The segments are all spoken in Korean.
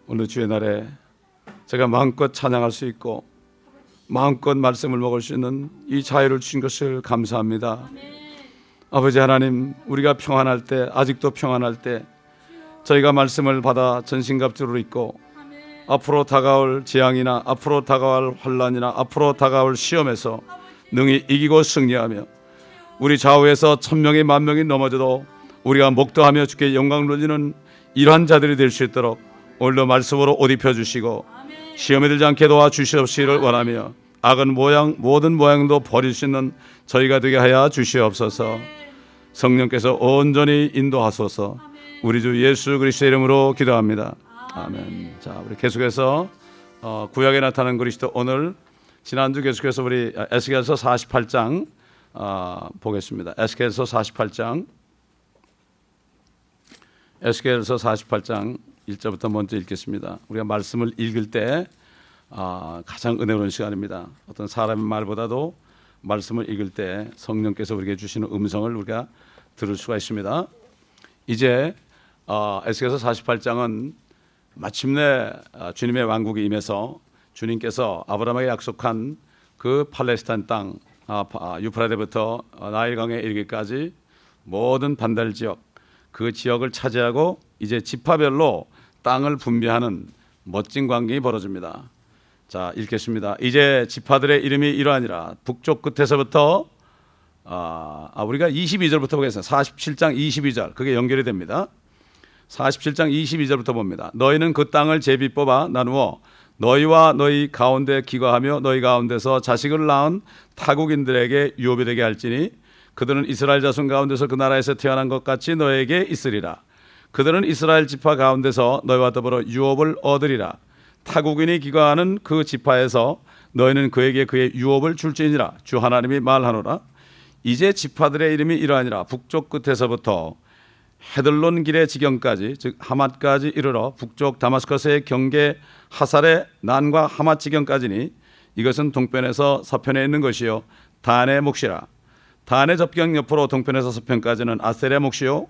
오늘 주의 날에 제가 마음껏 찬양할 수 있고 마음껏 말씀을 먹을 수 있는 이 자유를 주신 것을 감사합니다. 아버지 하나님, 우리가 평안할 때, 아직도 평안할 때 저희가 말씀을 받아 전신갑주를 입고 앞으로 다가올 재앙이나 앞으로 다가올 환난이나 앞으로 다가올 시험에서 능히 이기고 승리하며 우리 좌우에서 1000명이 10,000명이 넘어져도 우리가 목도하며 주께 영광 돌리는 이러한 자들이 될 수 있도록 오늘도 말씀으로 옷 입혀주시고 시험에 들지 않게 도와주시옵시기를 원하며 악은 모든 모양도 버릴 수 있는 저희가 되게 하여 주시옵소서. 성령께서 온전히 인도하소서. 우리 주 예수 그리스도의 이름으로 기도합니다. 아멘. 자, 우리 계속해서 구약에 나타난 그리스도, 오늘 지난주 계속해서 우리 에스겔서 48장 보겠습니다. 에스겔서 48장 1절부터 먼저 읽겠습니다. 우리가 말씀을 읽을 때 가장 은혜로운 시간입니다. 어떤 사람의 말보다도 말씀을 읽을 때 성령께서 우리에게 주시는 음성을 우리가 들을 수가 있습니다. 이제 에스겔서 48장은 마침내 주님의 왕국이 임해서 주님께서 아브라함에게 약속한 그 팔레스타인 땅, 유프라데부터 나일강에 이르기까지 모든 반달 지역, 그 지역을 차지하고 이제 지파별로 땅을 분배하는 멋진 광경이 벌어집니다. 자, 읽겠습니다. 이제 지파들의 이름이 이러하니라. 북쪽 끝에서부터 우리가 22절부터 보겠습니다. 47장 22절, 그게 연결이 됩니다. 47장 22절부터 봅니다. 너희는 그 땅을 제비 뽑아 나누어 너희와 너희 가운데 기거하며 너희 가운데서 자식을 낳은 타국인들에게 유업이 되게 할지니 그들은 이스라엘 자손 가운데서 그 나라에서 태어난 것 같이 너에게 있으리라. 그들은 이스라엘 지파 가운데서 너희와 더불어 유업을 얻으리라. 타국인이 기거하는 그 지파에서 너희는 그에게 그의 유업을 줄지니라. 주 하나님이 말하노라. 이제 지파들의 이름이 이러하니라. 북쪽 끝에서부터 헤들론 길의 지경까지, 즉 하맛까지 이르러 북쪽 다마스커스의 경계 하살의 난과 하맛 지경까지니 이것은 동편에서 서편에 있는 것이요 단의 몫이라. 단의 접경 옆으로 동편에서 서편까지는 아셀의 몫이요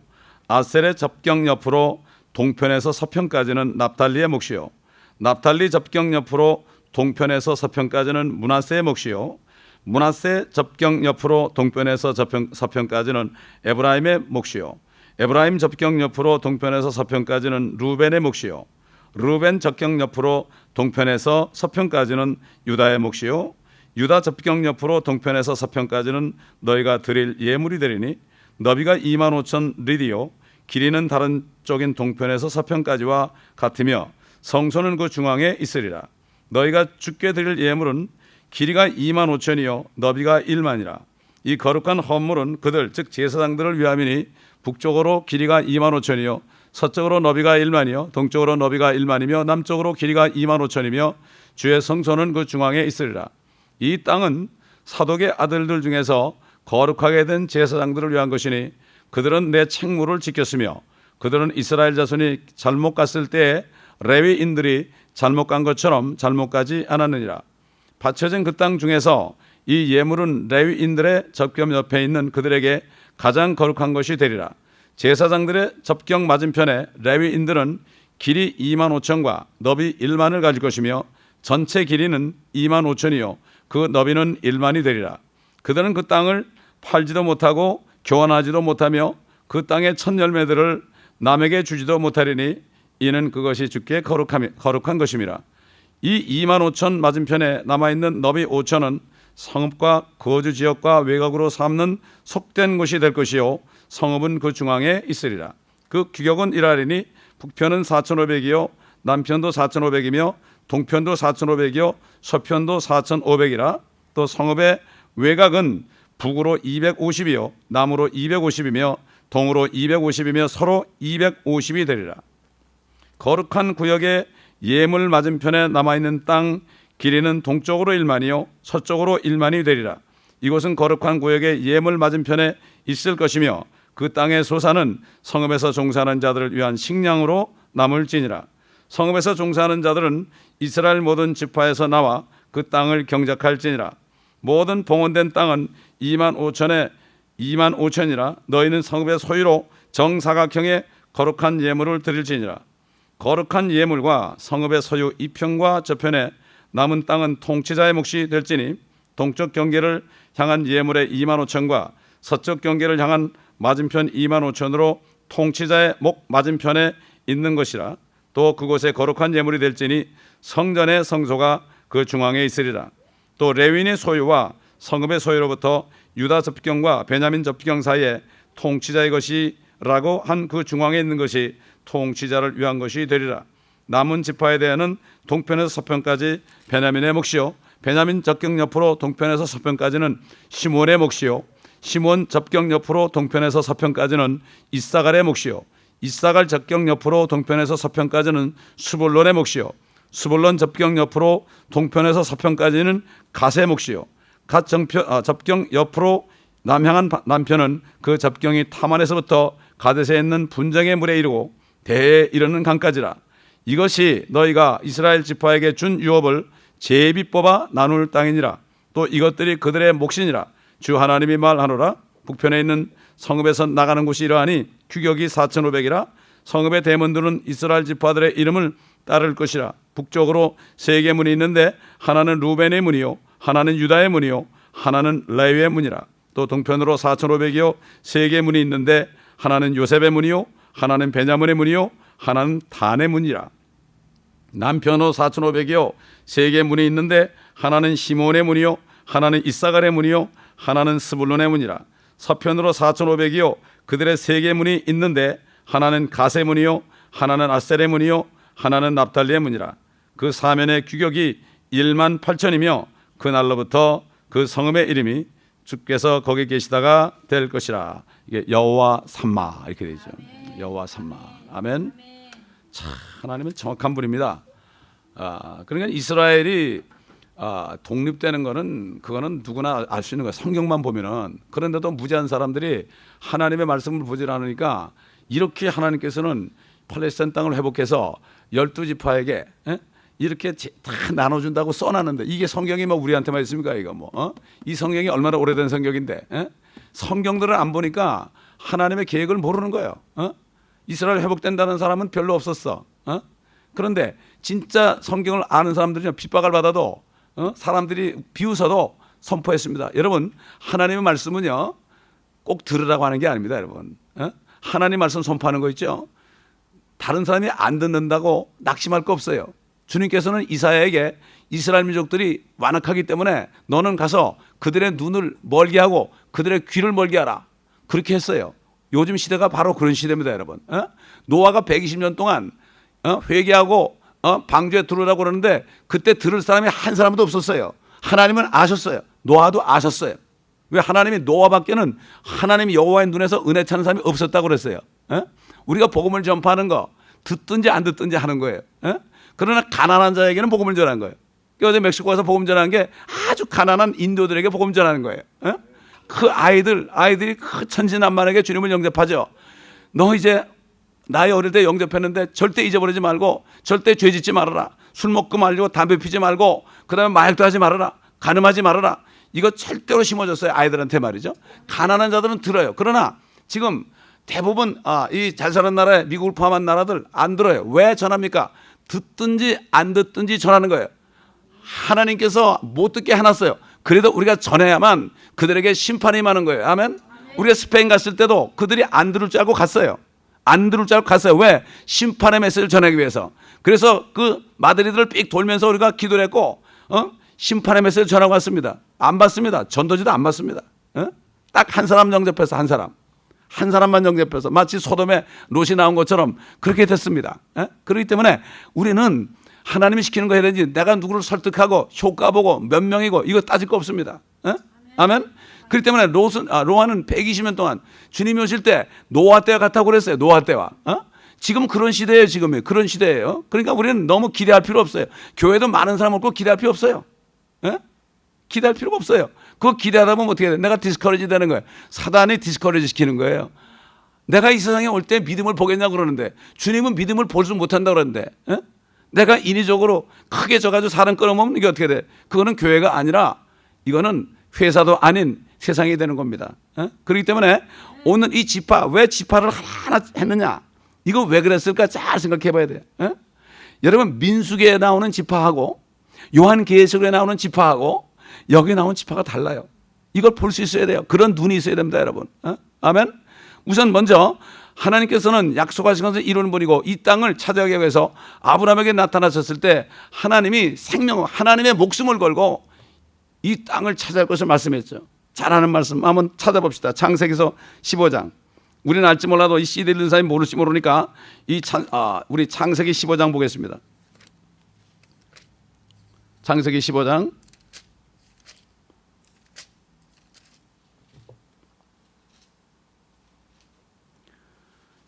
아셀의 접경 옆으로 동편에서 서편까지는 납달리의 몫이요 납달리 접경 옆으로 동편에서 서편까지는 므낫세의 몫이요 므낫세 접경 옆으로 동편에서 서편까지는 에브라임의 몫이요 에브라임 접경 옆으로 동편에서 서편까지는 루벤의 몫이요 루벤 접경 옆으로 동편에서 서편까지는 유다의 몫이요 유다 접경 옆으로 동편에서 서편까지는 너희가 드릴 예물이 되리니 너비가 25,000 리디요 길이는 다른 쪽인 동편에서 서편까지와 같으며 성소는 그 중앙에 있으리라. 너희가 주께 드릴 예물은 길이가 25,000이요 너비가 1만이라. 이 거룩한 헌물은 그들 즉 제사장들을 위함이니 북쪽으로 길이가 25,000이요 서쪽으로 너비가 1만이요 동쪽으로 너비가 1만이며 남쪽으로 길이가 25,000이며 주의 성소는 그 중앙에 있으리라. 이 땅은 사독의 아들들 중에서 거룩하게 된 제사장들을 위한 것이니 그들은 내 책무를 지켰으며 그들은 이스라엘 자손이 잘못 갔을 때에 레위인들이 잘못 간 것처럼 잘못 가지 않았느니라. 바쳐진 그 땅 중에서 이 예물은 레위인들의 접경 옆에 있는 그들에게 가장 거룩한 것이 되리라. 제사장들의 접경 맞은편에 레위인들은 길이 25,000과 너비 1만을 가질 것이며 전체 길이는 25,000이요 그 너비는 1만이 되리라. 그들은 그 땅을 팔지도 못하고 교환하지도 못하며 그 땅의 첫 열매들을 남에게 주지도 못하리니 이는 그것이 주께 거룩한 것임이라. 이 25,000 맞은편에 남아있는 너비 5,000은 성읍과 거주 지역과 외곽으로 삼는 속된 곳이 될 것이요 성읍은 그 중앙에 있으리라. 그 규격은 이러하리니 북편은 4,500이요 남편도 4,500이며 동편도 4,500이요 서편도 4,500이라. 또 성읍의 외곽은 북으로 250이요 남으로 250이며 동으로 250이며 서로 250이 되리라. 거룩한 구역의 예물 맞은편에 남아있는 땅 길이는 동쪽으로 1만이요 서쪽으로 1만이 되리라. 이곳은 거룩한 구역의 예물 맞은편에 있을 것이며 그 땅의 소산은 성읍에서 종사하는 자들을 위한 식량으로 남을지니라. 성읍에서 종사하는 자들은 이스라엘 모든 지파에서 나와 그 땅을 경작할지니라. 모든 봉헌된 땅은 25,000에 25,000이라. 너희는 성읍의 소유로 정사각형의 거룩한 예물을 드릴지니라. 거룩한 예물과 성읍의 소유 이편과 저편에 남은 땅은 통치자의 몫이 될지니 동쪽 경계를 향한 예물의 2만 5천과 서쪽 경계를 향한 맞은편 2만 5천으로 통치자의 목 맞은편에 있는 것이라. 또 그곳에 거룩한 예물이 될지니 성전의 성소가 그 중앙에 있으리라. 또 레위인의 소유와 성읍의 소유로부터 유다 접경과 베냐민 접경 사이에 통치자의 것이라고 한 그 중앙에 있는 것이 통치자를 위한 것이 되리라. 남은 지파에 대해는 동편에서 서편까지 베냐민의 몫이요, 베냐민 접경 옆으로 동편에서 서편까지는 시몬의 몫이요, 시몬 접경 옆으로 동편에서 서편까지는 이사갈의 몫이요, 이사갈 접경 옆으로 동편에서 서편까지는 수불론의 몫이요, 수불론 접경 옆으로 동편에서 서편까지는 갓의 몫이요, 갓 접경 옆으로 남향한 남편은 그 접경이 타만에서부터 가데스에 있는 분쟁의 물에 이르고 대에 이르는 강까지라. 이것이 너희가 이스라엘 지파에게 준 유업을 제비 뽑아 나눌 땅이니라. 또 이것들이 그들의 몫이니라. 주 하나님이 말하노라. 북편에 있는 성읍에서 나가는 곳이 이러하니 규격이 4,500이라. 성읍의 대문들은 이스라엘 지파들의 이름을 따를 것이라. 북쪽으로 세 개 문이 있는데 하나는 루벤의 문이요, 하나는 유다의 문이요, 하나는 레위의 문이라. 또 동편으로 4,500이요 세 개 문이 있는데 하나는 요셉의 문이요, 하나는 베냐민의 문이요, 하나는 단의 문이라. 남편으로 4,500이요 세 개 문이 있는데 하나는 시몬의 문이요, 하나는 이사갈의 문이요, 하나는 스불론의 문이라. 서편으로 4,500이요 그들의 세 개 문이 있는데 하나는 갓의 문이요, 하나는 아셀의 문이요, 하나는 납달리의 문이라. 그 사면의 규격이 1만 8천이며 그날로부터 그 성읍의 이름이 주께서 거기 계시다가 될 것이라. 이게 여호와 삼마 이렇게 되죠. 여호와 삼마. 아멘. 참 하나님은 정확한 분입니다. 그러니까 이스라엘이 독립되는 거는 그거는 누구나 알 수 있는 거예요. 성경만 보면은. 그런데도 무지한 사람들이 하나님의 말씀을 보질 않으니까 이렇게 하나님께서는 팔레스타인 땅을 회복해서 12지파에게 이렇게 다 나눠준다고 써놨는데 이게 성경이 뭐 우리한테만 있습니까? 이거 뭐 이 성경이 얼마나 오래된 성경인데 성경들을 안 보니까 하나님의 계획을 모르는 거예요. 이스라엘 회복된다는 사람은 별로 없었어. 그런데 진짜 성경을 아는 사람들이 핍박을 받아도 사람들이 비웃어도 선포했습니다. 여러분 하나님의 말씀은요 꼭 들으라고 하는 게 아닙니다. 여러분 하나님 말씀 선포하는 거 있죠. 다른 사람이 안 듣는다고 낙심할 거 없어요. 주님께서는 이사야에게 이스라엘 민족들이 완악하기 때문에 너는 가서 그들의 눈을 멀게 하고 그들의 귀를 멀게 하라. 그렇게 했어요. 요즘 시대가 바로 그런 시대입니다, 여러분. 노아가 120년 동안 회개하고 방주에 들어오라고 그러는데 그때 들을 사람이 한 사람도 없었어요. 하나님은 아셨어요. 노아도 아셨어요. 왜 하나님이 노아밖에는 하나님 여호와의 눈에서 은혜 찾는 사람이 없었다고 그랬어요. 우리가 복음을 전파하는 거 듣든지 안 듣든지 하는 거예요. 그러나 가난한 자에게는 복음을 전하는 거예요. 어제 멕시코 가서 복음 전하는 게 아주 가난한 인도들에게 복음 전하는 거예요. 그 아이들이 그 천진난만하게 주님을 영접하죠. 너 이제 나이 어릴 때 영접했는데 절대 잊어버리지 말고 절대 죄 짓지 말아라. 술 먹고 말고 담배 피지 말고 그다음에 마약도 하지 말아라. 간음하지 말아라. 이거 절대로 심어줬어요. 아이들한테 말이죠. 가난한 자들은 들어요. 그러나 지금 대부분 이 잘 사는 나라에 미국을 포함한 나라들 안 들어요. 왜 전합니까? 듣든지 안 듣든지 전하는 거예요. 하나님께서 못 듣게 해놨어요. 그래도 우리가 전해야만 그들에게 심판이 임하는 거예요. 아멘. 우리가 스페인 갔을 때도 그들이 안 들을 줄 알고 갔어요. 안 들을 줄 알고 갔어요. 왜? 심판의 메시지를 전하기 위해서. 그래서 그 마드리드를 삑 돌면서 우리가 기도를 했고 심판의 메시지를 전하고 왔습니다. 안 받습니다. 전도지도 안 받습니다. 딱 한 사람 영접해서 한 사람만 영접해서 마치 소돔에 롯이 나온 것처럼 그렇게 됐습니다. 그렇기 때문에 우리는 하나님이 시키는 거 해야 되지 내가 누구를 설득하고 효과 보고 몇 명이고 이거 따질 거 없습니다. 아멘. 그렇기 때문에 노아는 120년 동안 주님이 오실 때 노아 때와 같다고 그랬어요. 노아 때와. 지금 그런 시대예요. 지금이 그런 시대예요. 그러니까 우리는 너무 기대할 필요 없어요. 교회도 많은 사람 없고 기대할 필요 없어요. 기대할 필요가 없어요. 그거 기대하다 보면 어떻게 돼? 내가 디스커리지 되는 거예요. 사단이 디스커리지 시키는 거예요. 내가 이 세상에 올 때 믿음을 보겠냐고 그러는데 주님은 믿음을 보지 못한다고 그러는데 내가 인위적으로 크게 져가지고 사람 끌어모으면 이게 어떻게 돼? 그거는 교회가 아니라 이거는 회사도 아닌 세상이 되는 겁니다. 그렇기 때문에 오늘 이 지파 왜 지파를 하나 했느냐? 이거 왜 그랬을까 잘 생각해 봐야 돼요. 에? 여러분 민수기에 나오는 지파하고 요한계시록에 나오는 지파하고 여기 나온 지파가 달라요. 이걸 볼 수 있어야 돼요. 그런 눈이 있어야 됩니다, 여러분. 아멘. 우선 먼저 하나님께서는 약속하신 것을 이루는 분이고 이 땅을 차지하기 위해서 아브라함에게 나타나셨을 때 하나님이 하나님의 목숨을 걸고 이 땅을 차지할 것을 말씀했죠. 잘하는 말씀 한번 찾아봅시다. 창세기서 15장. 우리는 알지 몰라도 이 CD 읽는 사람이 모를지 모르니까 우리 창세기 15장 보겠습니다. 창세기 15장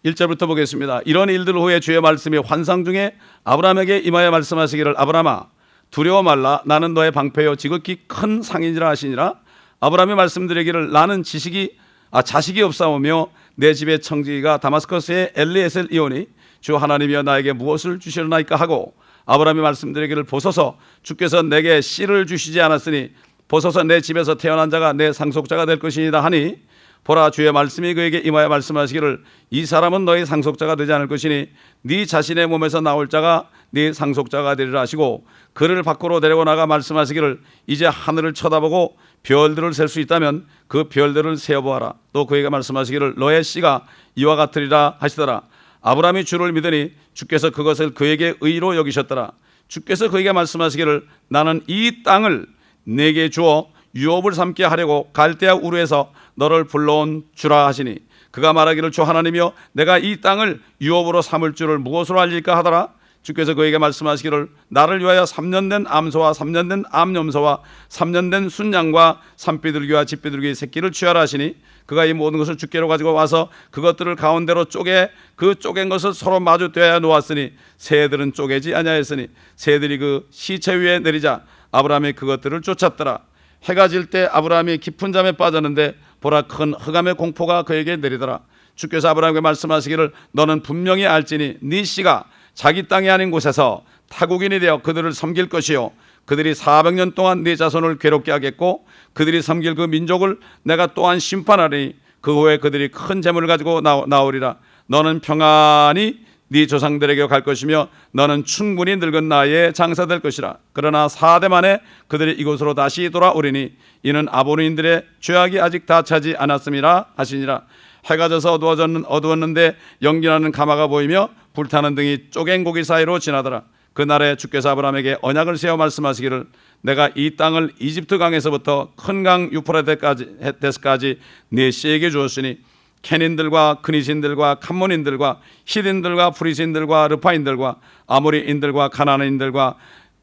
1절부터 보겠습니다. 이런 일들 후에 주의 말씀이 환상 중에 아브라함에게 임하여 말씀하시기를 아브라함아 두려워 말라 나는 너의 방패요 지극히 큰 상인이라 하시니라. 아브라함이 말씀드리기를 나는 자식이 없사오며 내 집의 청지기가 다마스커스의 엘리에셀이오니 주 하나님이여 나에게 무엇을 주시려나이까 하고 아브라함이 말씀드리기를 보소서 주께서 내게 씨를 주시지 않았으니 보소서 내 집에서 태어난 자가 내 상속자가 될 것이니이다 하니 보라 주의 말씀이 그에게 임하여 말씀하시기를 이 사람은 너의 상속자가 되지 않을 것이니 네 자신의 몸에서 나올 자가 네 상속자가 되리라 하시고 그를 밖으로 데리고 나가 말씀하시기를 이제 하늘을 쳐다보고 별들을 셀 수 있다면 그 별들을 세어보아라. 또 그에게 말씀하시기를 너의 씨가 이와 같으리라 하시더라. 아브라함이 주를 믿으니 주께서 그것을 그에게 의로 여기셨더라. 주께서 그에게 말씀하시기를 나는 이 땅을 내게 주어 유업을 삼게 하려고 갈대아 우르에서 너를 불러온 주라 하시니 그가 말하기를 주 하나님이여 내가 이 땅을 유업으로 삼을 줄을 무엇으로 알릴까 하더라. 주께서 그에게 말씀하시기를 나를 위하여 3년 된 암소와 3년 된 암염소와 3년 된 순양과 산비둘기와 집비둘기 새끼를 취하라 하시니 그가 이 모든 것을 주께로 가지고 와서 그것들을 가운데로 쪼개 그 쪼갠 것을 서로 마주 대하여 놓았으니 새들은 쪼개지 아니하였으니 새들이 그 시체 위에 내리자 아브라함이 그것들을 쫓았더라. 해가 질 때 아브라함이 깊은 잠에 빠졌는데 보라 큰 흑암의 공포가 그에게 내리더라. 주께서 아브라함에게 말씀하시기를 너는 분명히 알지니 네 씨가 자기 땅이 아닌 곳에서 타국인이 되어 그들을 섬길 것이요 그들이 400년 동안 네 자손을 괴롭게 하겠고 그들이 섬길 그 민족을 내가 또한 심판하리니 그 후에 그들이 큰 재물을 가지고 나오리라. 너는 평안히 네 조상들에게 갈 것이며 너는 충분히 늙은 나이에 장사될 것이라. 그러나 4대 만에 그들이 이곳으로 다시 돌아오리니 이는 아모리인들의 죄악이 아직 다 차지 않았음이라 하시니라. 해가 져서 어두웠는데 연기나는 가마가 보이며 불타는 등이 쪼갠 고기 사이로 지나더라. 그날에 주께서 아브라함에게 언약을 세워 말씀하시기를 내가 이 땅을 이집트 강에서부터 큰 강 유프라데스까지 네 씨에게 주었으니 케닌들과 그니신들과 캄몬인들과 히딘들과 프리신들과 르파인들과 아모리인들과 가나안인들과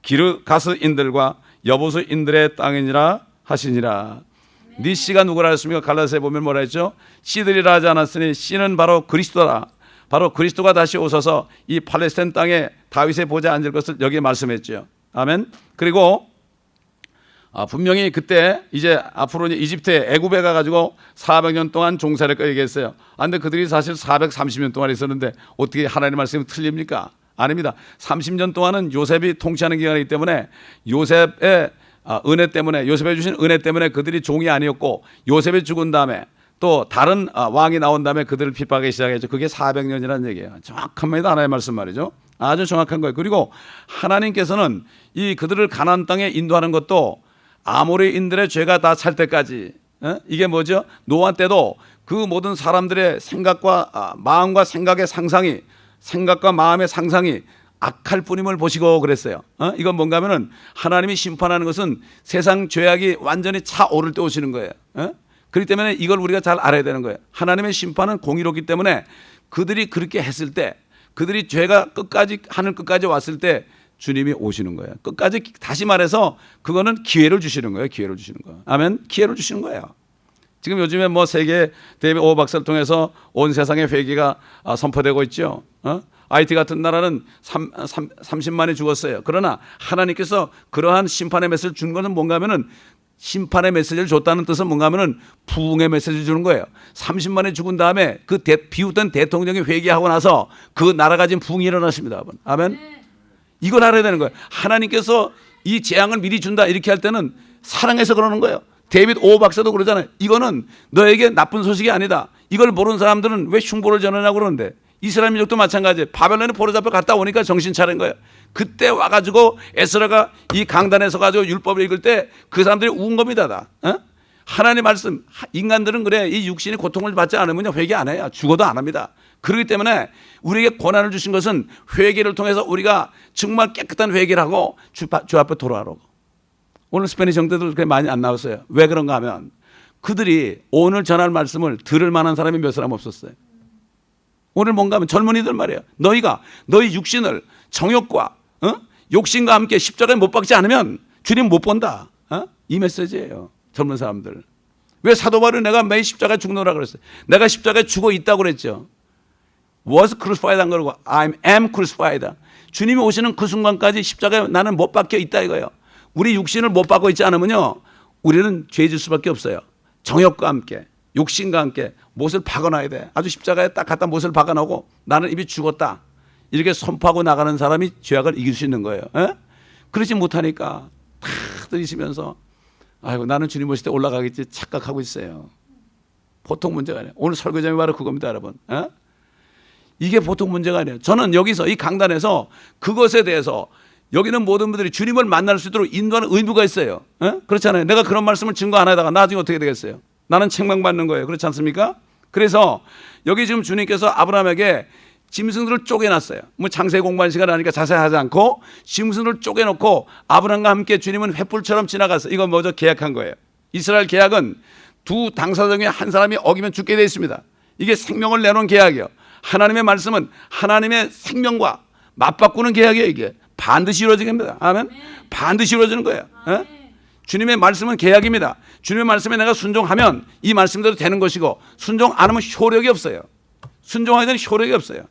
기르가스인들과 여부스인들의 땅이니라 하시니라. 네 씨가 누구라 했습니까? 갈라디아서에 보면 뭐라 했죠? 씨들이라 하지 않았으니 씨는 바로 그리스도라. 바로 그리스도가 다시 오셔서 이 팔레스타인 땅에 다윗의 보좌에 앉을 것을 여기에 말씀했죠. 아멘. 그리고 분명히 그때 이제 앞으로 이집트에 애굽에 가가지고 400년 동안 종사를 얘기했어요. 근데 그들이 사실 430년 동안 있었는데 어떻게 하나님의 말씀이 틀립니까? 아닙니다. 30년 동안은 요셉이 통치하는 기간이기 때문에 요셉의 은혜 때문에 요셉이 주신 은혜 때문에 그들이 종이 아니었고 요셉이 죽은 다음에 또 다른 왕이 나온 다음에 그들을 핍박하기 시작했죠. 그게 400년이라는 얘기예요. 정확합니다. 하나님의 말씀 말이죠. 아주 정확한 거예요. 그리고 하나님께서는 이 그들을 가나안 땅에 인도하는 것도 아모리인들의 죄가 다 찰 때까지 이게 뭐죠? 노아 때도 그 모든 사람들의 생각과 마음과 생각의 상상이 생각과 마음의 상상이 악할 뿐임을 보시고 그랬어요. 이건 뭔가 하면은 하나님이 심판하는 것은 세상 죄악이 완전히 차오를 때 오시는 거예요. 그렇기 때문에 이걸 우리가 잘 알아야 되는 거예요. 하나님의 심판은 공의롭기 때문에 그들이 그렇게 했을 때 그들이 죄가 끝까지 하늘 끝까지 왔을 때 주님이 오시는 거예요. 끝까지 다시 말해서 그거는 기회를 주시는 거예요. 기회를 주시는 거예요. 아멘. 기회를 주시는 거예요. 지금 요즘에 뭐 세계 대비 오 박사를 통해서 온 세상에 회개가 선포되고 있죠. IT 같은 나라는 30만이 죽었어요. 그러나 하나님께서 그러한 심판의 메시지를 준 것은 뭔가 하면은 심판의 메시지를 줬다는 뜻은 뭔가 하면은 부흥의 메시지를 주는 거예요. 30만이 죽은 다음에 그 비웃던 대통령이 회개하고 나서 그 나라가 가진 부흥이 일어났습니다. 아멘. 이걸 알아야 되는 거예요. 하나님께서 이 재앙을 미리 준다 이렇게 할 때는 사랑해서 그러는 거예요. 데이빗 오 박사도 그러잖아요. 이거는 너에게 나쁜 소식이 아니다. 이걸 모르는 사람들은 왜 흉보를 전하냐고 그러는데 이스라엘 민족도 마찬가지예요. 바벨론에 포로잡혀 갔다 오니까 정신 차린 거예요. 그때 와가지고 에스라가 이 강단에 서가지고 율법을 읽을 때 그 사람들이 운 겁니다. 다. 하나님의 말씀, 인간들은 그래, 이 육신이 고통을 받지 않으면 회개 안 해요. 죽어도 안 합니다. 그렇기 때문에 우리에게 권한을 주신 것은 회개를 통해서 우리가 정말 깨끗한 회개를 하고 주 앞에 돌아오라고. 오늘 스페니시 형제들 그렇게 많이 안 나왔어요. 왜 그런가 하면 그들이 오늘 전할 말씀을 들을 만한 사람이 몇 사람 없었어요. 오늘 뭔가 하면 젊은이들 말이에요. 너희가 너희 육신을 정욕과 욕심과 함께 십자가에 못 박지 않으면 주님 못 본다. 이 메시지예요. 젊은 사람들. 왜 사도 바울이 내가 매일 십자가에 죽노라 그랬어요. 내가 십자가에 죽어 있다고 그랬죠. was crucified 한 거고 I am crucified. 주님이 오시는 그 순간까지 십자가에 나는 못 박혀 있다 이거예요. 우리 육신을 못 박고 있지 않으면요, 우리는 죄질 수밖에 없어요. 정욕과 함께, 욕심과 함께 못을 박아놔야 돼. 아주 십자가에 딱 갖다 못을 박아놓고 나는 이미 죽었다. 이렇게 선포하고 나가는 사람이 죄악을 이길 수 있는 거예요. 그러지 못하니까 다 들이시면서 아이고 나는 주님 오실 때 올라가겠지 착각하고 있어요. 보통 문제가 아니에요. 오늘 설교자님이 바로 그겁니다, 여러분. 이게 보통 문제가 아니에요. 저는 여기서 이 강단에서 그것에 대해서 여기는 모든 분들이 주님을 만날 수 있도록 인도하는 의무가 있어요. 그렇잖아요. 내가 그런 말씀을 증거 안 하다가 나중에 어떻게 되겠어요? 나는 책망받는 거예요. 그렇지 않습니까? 그래서 여기 지금 주님께서 아브라함에게 짐승들을 쪼개놨어요. 뭐 장세 공부한 시간 하니까 자세히 하지 않고 짐승을 쪼개놓고 아브라함과 함께 주님은 횃불처럼 지나갔어요. 이건 뭐죠? 계약한 거예요. 이스라엘 계약은 두 당사자 중에 한 사람이 어기면 죽게 되어 있습니다. 이게 생명을 내놓은 계약이에요. 하나님의 말씀은 하나님의 생명과 맞바꾸는 계약이에요. 이게 반드시 이루어지게 합니다. 아멘. 반드시 이루어지는 거예요. 주님의 말씀은 계약입니다. 주님의 말씀에 내가 순종하면 이 말씀대로 되는 것이고 순종 안 하면 효력이 없어요. 순종하게 되는 효력이 없어요.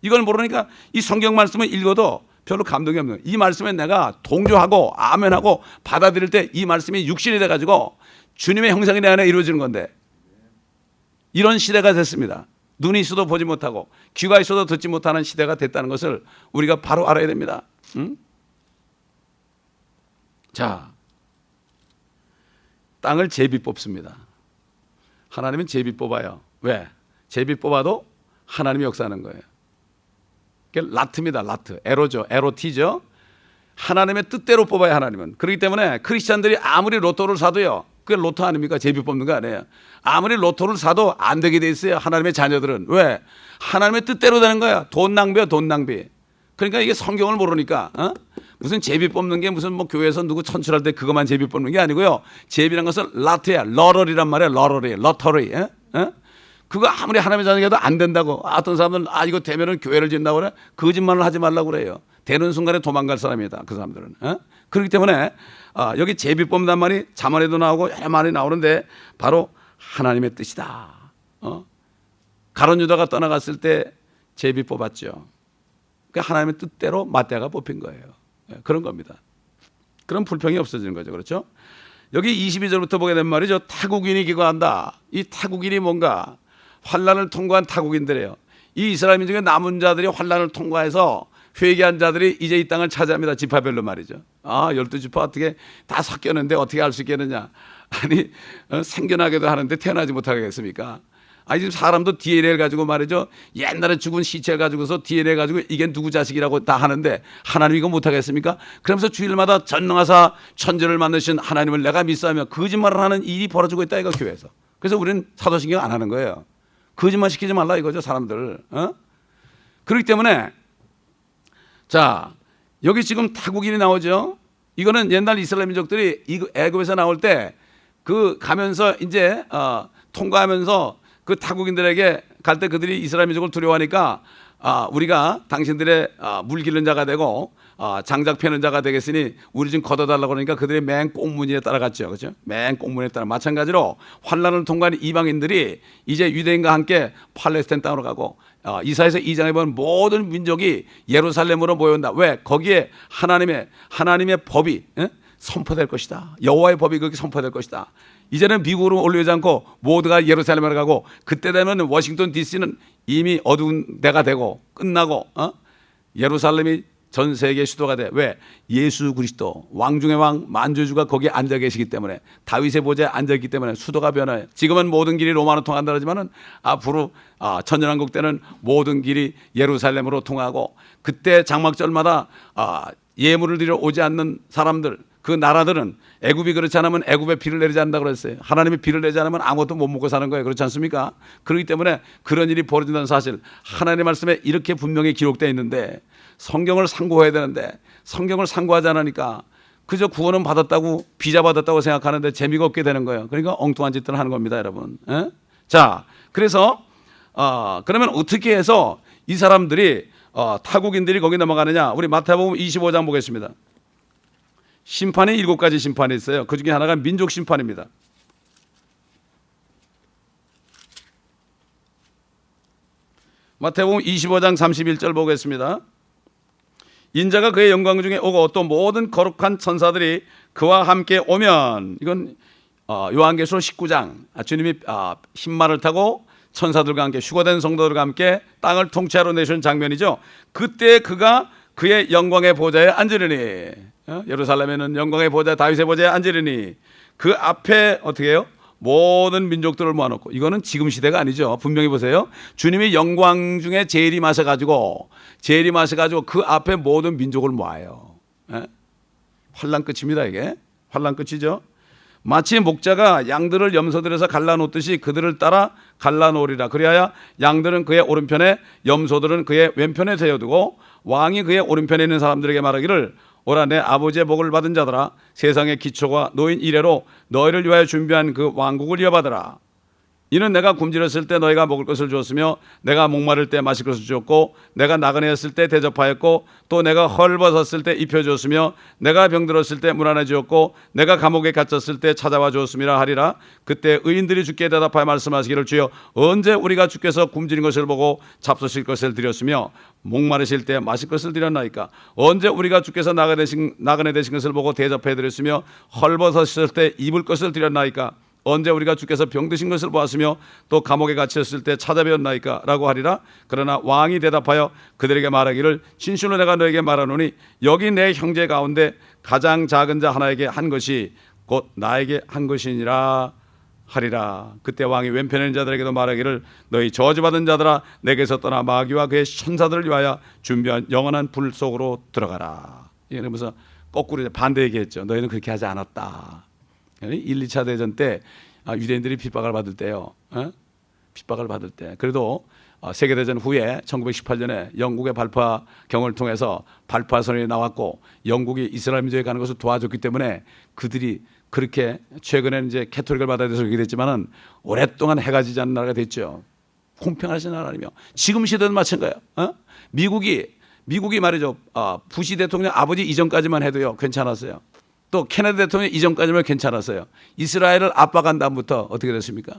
이걸 모르니까 이 성경 말씀을 읽어도 별로 감동이 없는 거예요. 이 말씀에 내가 동조하고 아멘하고 받아들일 때 이 말씀이 육신이 돼가지고 주님의 형상이 내 안에 이루어지는 건데 이런 시대가 됐습니다. 눈이 있어도 보지 못하고 귀가 있어도 듣지 못하는 시대가 됐다는 것을 우리가 바로 알아야 됩니다. 자, 땅을 제비 뽑습니다. 하나님은 제비 뽑아요. 왜? 제비 뽑아도 하나님이 역사하는 거예요. 그게 라트입니다. 라트. 에로죠. 에로티죠. 하나님의 뜻대로 뽑아야 하나님은. 그렇기 때문에 크리스찬들이 아무리 로또를 사도요, 그게 로또 아닙니까? 제비 뽑는 거 아니에요. 아무리 로또를 사도 안 되게 돼 있어요. 하나님의 자녀들은. 왜? 하나님의 뜻대로 되는 거야. 돈 낭비야, 돈 낭비. 그러니까 이게 성경을 모르니까 무슨 제비 뽑는 게 무슨 뭐 교회에서 누구 천출할 때 그것만 제비 뽑는 게 아니고요. 제비란 것은 라트야. 러럴이란 말이야. 러럴이. 러터리. 그거 아무리 하나님의 자녀에도 안 된다고. 어떤 사람들은 이거 되면은 교회를 짓는다고 그래. 거짓말을 하지 말라고 그래요. 되는 순간에 도망갈 사람이다. 그 사람들은. 그렇기 때문에 여기 제비 뽑는단 말이 잠언에도 나오고 여러 말이 나오는데 바로 하나님의 뜻이다. 가룟 유다가 떠나갔을 때 제비 뽑았죠. 그러니까 하나님의 뜻대로 맏대가 뽑힌 거예요. 그런 겁니다. 그런 불평이 없어지는 거죠. 그렇죠? 여기 22절부터 보게 된 말이죠. 타국인이 기거한다. 이 타국인이 뭔가 환난을 통과한 타국인들이에요. 이 이스라엘 민족의 남은 자들이 환난을 통과해서 회개한 자들이 이제 이 땅을 차지합니다. 지파별로 말이죠. 12지파 어떻게 다 섞였는데 어떻게 할 수 있겠느냐. 아니 생겨나게도 하는데 태어나지 못하겠습니까? 지금 사람도 DNA를 가지고 말이죠. 옛날에 죽은 시체를 가지고서 DNA 가지고 이게 누구 자식이라고 다 하는데 하나님 이거 못하겠습니까? 그러면서 주일마다 전능하사 천지를 만드신 하나님을 내가 믿사하며 거짓말을 하는 일이 벌어지고 있다 이거 교회에서. 그래서 우리는 사도신경 안 하는 거예요. 거짓말 시키지 말라 이거죠 사람들. 그렇기 때문에 자 여기 지금 타국인이 나오죠. 이거는 옛날 이스라엘 민족들이 애굽에서 나올 때 그 가면서 이제 통과하면서 그 타국인들에게 갈 때 그들이 이스라엘 민족을 두려워하니까 우리가 당신들의 물 기른 자가 되고 장작 패는 자가 되겠으니 우리 좀 걷어달라고 그러니까 그들이 맨 꽁무니에 따라갔죠. 그렇죠? 맨 꽁무니에 따라 마찬가지로 환난을 통과한 이방인들이 이제 유대인과 함께 팔레스타인 땅으로 가고 이사야서 2장에 보면 모든 민족이 예루살렘으로 모여온다. 왜? 거기에 하나님의 법이 선포될 것이다. 여호와의 법이 거기 선포될 것이다. 이제는 미국으로 올려오지 않고 모두가 예루살렘으로 가고 그때 되면 워싱턴 DC는 이미 어두운 데가 되고 끝나고 예루살렘이 전 세계 수도가 돼. 왜? 예수 그리스도 왕 중의 왕 만주주가 거기에 앉아 계시기 때문에, 다윗의 보좌에 앉아 있기 때문에 수도가 변화해. 지금은 모든 길이 로마로 통한다 그러지만은 앞으로 천년왕국 때는 모든 길이 예루살렘으로 통하고, 그때 장막절마다 예물을 드려 오지 않는 사람들, 그 나라들은 애굽이 그렇지 않으면 애굽에 비를 내리지 않는다고 그랬어요. 하나님이 비를 내지 않으면 아무것도 못 먹고 사는 거예요. 그렇지 않습니까? 그렇기 때문에 그런 일이 벌어진다는 사실, 하나님의 말씀에 이렇게 분명히 기록되어 있는데 성경을 상고해야 되는데 성경을 상고하지 않으니까 그저 구원은 받았다고, 비자 받았다고 생각하는데 재미가 없게 되는 거예요. 그러니까 엉뚱한 짓들을 하는 겁니다, 여러분. 에? 자, 그래서 그러면 어떻게 해서 이 사람들이 타국인들이 거기 넘어가느냐? 우리 마태복음 25장 보겠습니다. 심판이 7가지 심판이 있어요. 그 중에 하나가 민족 심판입니다. 마태복음 25장 31절 보겠습니다. 인자가 그의 영광 중에 오고 또 모든 거룩한 천사들이 그와 함께 오면, 이건 요한계시록 19장 주님이 흰말을 타고 천사들과 함께, 휴거된 성도들과 함께 땅을 통치하러 내신 장면이죠. 그때 그가 그의 영광의 보좌에 앉으리니, 예루살렘에는 영광의 보좌, 다윗의 보좌에 앉으리니 그 앞에 어떻게 해요? 모든 민족들을 모아놓고, 이거는 지금 시대가 아니죠. 분명히 보세요. 주님이 영광 중에 재림하셔가지고 그 앞에 모든 민족을 모아요. 환난 끝입니다. 이게 환난 끝이죠. 마치 목자가 양들을 염소들에서 갈라놓듯이 그들을 따라 갈라놓으리라. 그리하여 양들은 그의 오른편에, 염소들은 그의 왼편에 세워두고 왕이 그의 오른편에 있는 사람들에게 말하기를, 오라 내 아버지의 복을 받은 자들아, 세상의 기초가 놓인 이래로 너희를 위하여 준비한 그 왕국을 이어받으라. 이는 내가 굶주렸을 때 너희가 먹을 것을 주었으며, 내가 목마를 때 마실 것을 주었고, 내가 나그네였을 때 대접하였고, 또 내가 헐벗었을 때 입혀주었으며, 내가 병들었을 때 물 하나 주었고, 내가 감옥에 갇혔을 때 찾아와 주었음이라 하리라. 그때 의인들이 주께 대답하여 말씀하시기를, 주여 언제 우리가 주께서 굶주린 것을 보고 잡수실 것을 드렸으며 목마르실 때 마실 것을 드렸나이까? 언제 우리가 주께서 나그네 되신 것을 보고 대접해 드렸으며 헐벗었을 때 입을 것을 드렸나이까? 언제 우리가 주께서 병드신 것을 보았으며 또 감옥에 갇혔을 때 찾아뵈었나이까? 라고 하리라. 그러나 왕이 대답하여 그들에게 말하기를, 진실로 내가 너에게 말하노니 여기 내 형제 가운데 가장 작은 자 하나에게 한 것이 곧 나에게 한 것이니라 하리라. 그때 왕이 왼편에 있는 자들에게도 말하기를, 너희 저주받은 자들아, 내게서 떠나 마귀와 그의 천사들을 위하여 준비한 영원한 불 속으로 들어가라. 이러면서 거꾸로 반대 얘기했죠. 너희는 그렇게 하지 않았다. 1, 2차 대전 때 유대인들이 핍박을 받을 때요. 핍박을 받을 때. 그래도 세계대전 후에 1918년에 영국의 발파경을 통해서 발파선언이 나왔고, 영국이 이스라엘 민족에 가는 것을 도와줬기 때문에 그들이 그렇게, 최근에는 이제 캐톨릭을 받아들여서 그렇게 됐지만은 오랫동안 해가 지지 않는 나라가 됐죠. 공평하신 하나님이요. 지금 시대도 마찬가지예요. 미국이 말이죠. 부시 대통령 아버지 이전까지만 해도요 괜찮았어요. 또 케네디 대통령 이전까지만 괜찮았어요. 이스라엘을 압박한 다음부터 어떻게 됐습니까?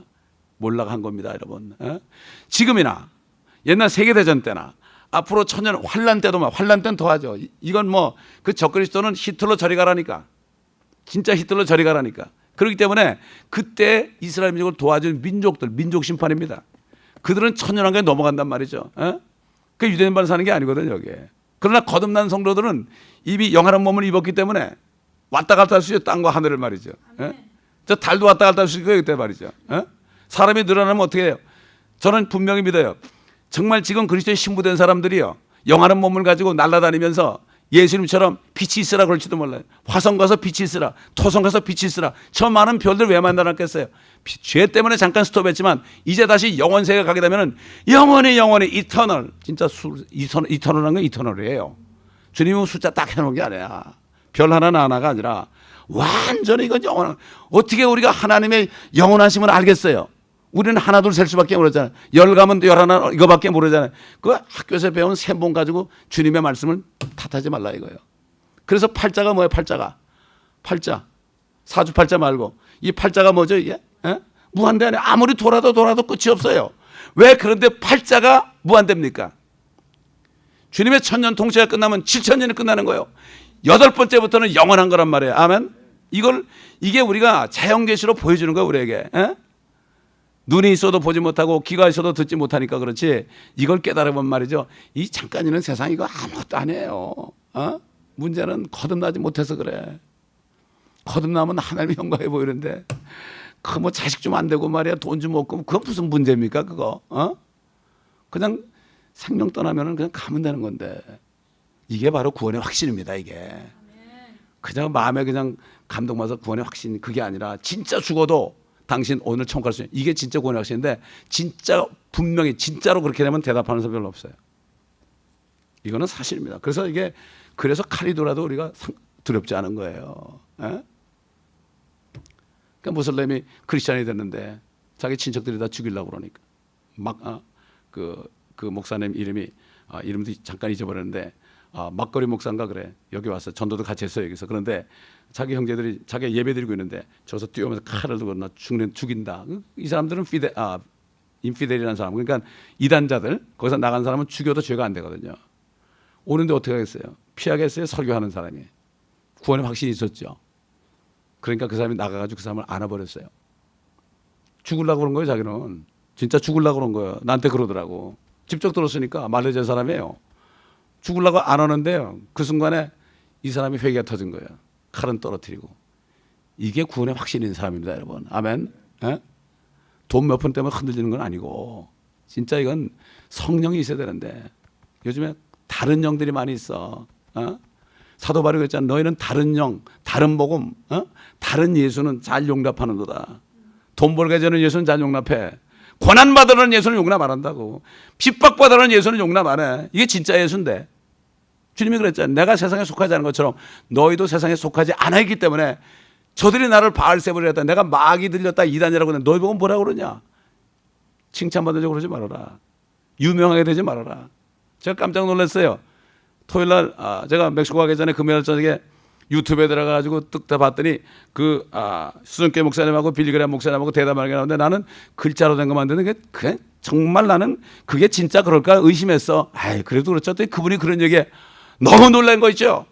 몰락한 겁니다, 여러분. 지금이나 옛날 세계대전 때나 앞으로 천년 환란 때도 환란 때는 더하죠. 이건 뭐 그 적그리스도는 히틀러 저리 가라니까. 진짜 히틀러 저리 가라니까. 그렇기 때문에 그때 이스라엘 민족을 도와준 민족들, 민족 심판입니다. 그들은 천년왕국에 넘어간단 말이죠. 그 유대인만 사는 게 아니거든요, 여기에. 그러나 거듭난 성도들은 이미 영원한 몸을 입었기 때문에 왔다 갔다 할 수 있어요. 땅과 하늘을 말이죠. 저 달도 왔다 갔다 할 수 있고요, 그때 말이죠. 사람이 늘어나면 어떻게 해요? 저는 분명히 믿어요. 정말 지금 그리스도의 신부된 사람들이요, 영원한 몸을 가지고 날아다니면서 예수님처럼 빛이 있으라 그럴지도 몰라요. 화성 가서 빛이 있으라, 토성 가서 빛이 있으라. 저 많은 별들 왜 만나놨겠어요? 죄 때문에 잠깐 스톱했지만 이제 다시 영원세계 가게 되면 영원히 이터널, 진짜 이터널한 건 이터널이에요. 주님은 숫자 딱 해놓은 게 아니야. 별 하나가 아니라 완전히 이건 영원한. 어떻게 우리가 하나님의 영원하심을 알겠어요? 우리는 하나 둘 셀 수밖에 모르잖아요. 열 가면 11 이거밖에 모르잖아요. 그 학교에서 배운 셈본 가지고 주님의 말씀을 탓하지 말라 이거예요. 그래서 팔자가 뭐예요? 팔자 사주팔자 말고 이 팔자가 뭐죠? 이게 무한대 안에 아무리 돌아도 끝이 없어요. 왜 그런데 팔자가 무한대입니까? 주님의 천년 통치가 끝나면 7천년이 끝나는 거예요. 8번째부터는 영원한 거란 말이에요. 아멘. 이게 우리가 자연계시로 보여주는 거예요, 우리에게. 눈이 있어도 보지 못하고 귀가 있어도 듣지 못하니까 그렇지, 이걸 깨달으면 말이죠, 이 잠깐 있는 세상 이거 아무것도 아니에요. 문제는 거듭나지 못해서 그래. 거듭나면 하나님의 영광해 보이는데 그 뭐 자식 좀 안 되고 말이야 돈 좀 없고 그건 무슨 문제입니까 그거? 그냥 생명 떠나면은 그냥 가면 되는 건데 이게 바로 구원의 확신입니다. 이게 그냥 마음에 그냥 감동받아서 구원의 확신 그게 아니라 진짜 죽어도 당신 오늘 천국 갈 수 있는 이게 진짜 구원의 확신인데 진짜 분명히 진짜로 그렇게 되면 대답하는 사람 별로 없어요. 이거는 사실입니다. 그래서 이게 그래서 칼이 돌아도 우리가 두렵지 않은 거예요. 에? 그러니까 무슬림이 크리스찬이 됐는데 자기 친척들이 다 죽이려고 그러니까 막 그 목사님 이름이 이름도 잠깐 잊어버렸는데 막거리 목사인가 그래. 여기 와서 전도도 같이 했어요 여기서. 그런데 자기 형제들이 자기가 예배 드리고 있는데 저서 뛰어오면서 칼을 들고 나 죽인다. 이 사람들은 인피델이라는 사람 그러니까 이단자들 거기서 나간 사람은 죽여도 죄가 안 되거든요. 오는데 어떻게 하겠어요? 피하겠어요? 설교하는 사람이. 구원의 확신이 있었죠. 그러니까 그 사람이 나가가지고 그 사람을 안아버렸어요. 죽으려고 그런 거예요 자기는. 진짜 죽으려고 그런 거예요. 나한테 그러더라고. 직접 들었으니까 말레이시아 사람이에요. 죽으려고 안 하는데요. 그 순간에 이 사람이 회개가 터진 거예요. 칼은 떨어뜨리고. 이게 구원의 확신인 사람입니다 여러분. 아멘. 돈 몇 푼 때문에 흔들리는 건 아니고 진짜 이건 성령이 있어야 되는데 요즘에 다른 영들이 많이 있어. 사도 바울이 그랬잖아. 너희는 다른 영, 다른 복음, 다른 예수는 잘 용납하는도다. 돈 벌게 되는 예수는 잘 용납해. 고난받으는 예수는 용납 안 한다고. 핍박받으는 예수는 용납 안 해. 이게 진짜 예수인데. 주님이 그랬잖아요. 내가 세상에 속하지 않은 것처럼 너희도 세상에 속하지 않아 있기 때문에 저들이 나를 바알세불이라 했다. 내가 마귀 들렸다 이단이라고 했는데 너희 보고 뭐라고 그러냐. 칭찬받으려고 그러지 말아라. 유명하게 되지 말아라. 제가 깜짝 놀랐어요. 토요일 날 제가 멕시코 가기 전에 금요일 저녁에 유튜브에 들어가가지고 뚝 봤더니 수정교 목사님하고 빌리그램 목사님하고 대담하게 나오는데 나는 글자로 된 것만 듣는 게 그냥 정말 나는 그게 진짜 그럴까 의심했어. 그래도 그렇죠. 또 그분이 그런 얘기에 너무 놀란 거 있죠.